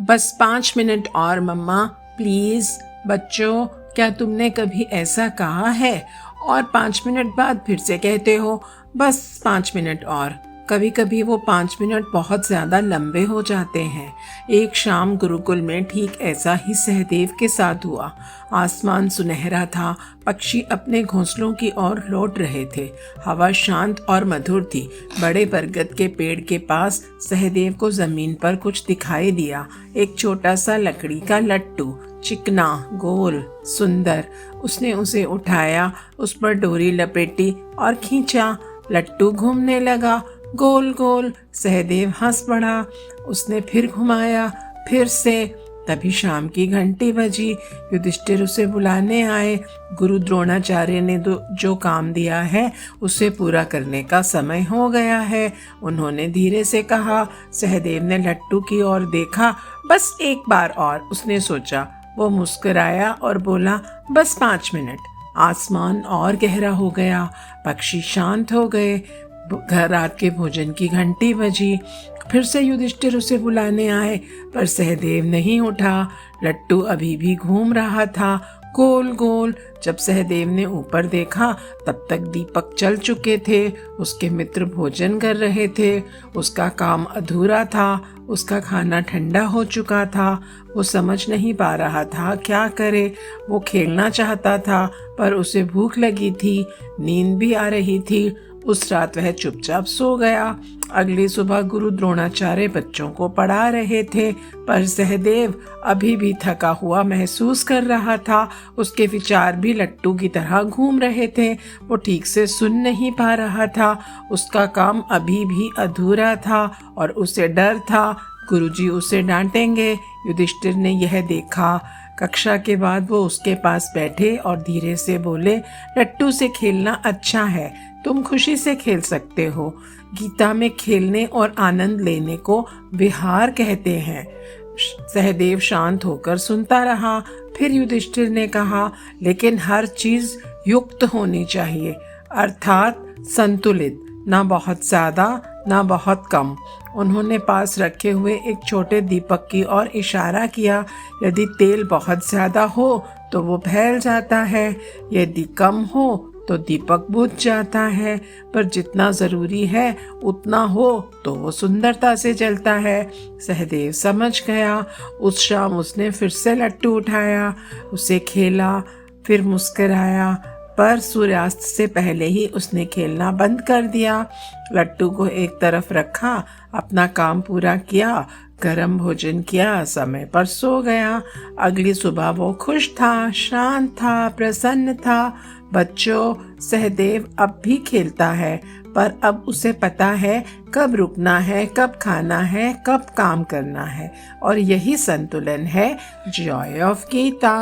बस 5 मिनट और मम्मा, प्लीज। बच्चों, क्या तुमने कभी ऐसा कहा है और 5 मिनट बाद फिर से कहते हो बस 5 मिनट और? कभी कभी वो 5 मिनट बहुत ज्यादा लंबे हो जाते हैं। एक शाम गुरुकुल में ठीक ऐसा ही सहदेव के साथ हुआ। आसमान सुनहरा था, पक्षी अपने घोंसलों की ओर लौट रहे थे, हवा शांत और मधुर थी। बड़े बरगद के पेड़ के पास सहदेव को जमीन पर कुछ दिखाई दिया। एक छोटा सा लकड़ी का लट्टू, चिकना, गोल, सुंदर। उसने उसे उठाया, उस पर डोरी लपेटी और खींचा। लट्टू घूमने लगा, गोल गोल। सहदेव हंस पड़ा। उसने फिर घुमाया, फिर से। तभी शाम की घंटी बजी। युधिष्ठिर उसे बुलाने आए। गुरु द्रोणाचार्य ने जो काम दिया है उसे पूरा करने का समय हो गया है, उन्होंने धीरे से कहा। सहदेव ने लट्टू की ओर देखा। बस एक बार और, उसने सोचा। वो मुस्कुराया और बोला, बस 5 मिनट। आसमान और गहरा हो गया, पक्षी शांत हो गए। घर रात के भोजन की घंटी बजी। फिर से युधिष्ठिर उसे बुलाने आए, पर सहदेव नहीं उठा। लट्टू अभी भी घूम रहा था, गोल गोल। जब सहदेव ने ऊपर देखा तब तक दीपक जल चुके थे। उसके मित्र भोजन कर रहे थे। उसका काम अधूरा था, उसका खाना ठंडा हो चुका था। वो समझ नहीं पा रहा था क्या करे। वो खेलना चाहता था पर उसे भूख लगी थी, नींद भी आ रही थी। उस रात वह चुपचाप सो गया। अगली सुबह गुरु द्रोणाचार्य बच्चों को पढ़ा रहे थे, पर सहदेव अभी भी थका हुआ महसूस कर रहा था। उसके विचार भी लट्टू की तरह घूम रहे थे। वो ठीक से सुन नहीं पा रहा था। उसका काम अभी भी अधूरा था और उसे डर था गुरुजी उसे डांटेंगे। युधिष्ठिर ने यह देखा। कक्षा के बाद वो उसके पास बैठे और धीरे से बोले, लट्टू से खेलना अच्छा है, तुम खुशी से खेल सकते हो। गीता में खेलने और आनंद लेने को विहार कहते हैं। सहदेव शांत होकर सुनता रहा। फिर युधिष्ठिर ने कहा, लेकिन हर चीज युक्त होनी चाहिए, अर्थात संतुलित, ना बहुत ज्यादा ना बहुत कम। उन्होंने पास रखे हुए एक छोटे दीपक की ओर इशारा किया। यदि तेल बहुत ज्यादा हो तो वो फैल जाता है, यदि कम हो तो दीपक बुझ जाता है, पर जितना जरूरी है उतना हो तो वो सुंदरता से जलता है। सहदेव समझ गया। उस शाम उसने फिर से लट्टू उठाया, उसे खेला, फिर मुस्कुराया, पर सूर्यास्त से पहले ही उसने खेलना बंद कर दिया। लट्टू को एक तरफ रखा, अपना काम पूरा किया, गरम भोजन किया, समय पर सो गया। अगली सुबह वो खुश था, शांत था, प्रसन्न था। बच्चों, सहदेव अब भी खेलता है, पर अब उसे पता है कब रुकना है, कब खाना है, कब काम करना है, और यही संतुलन है। Joy of Gita.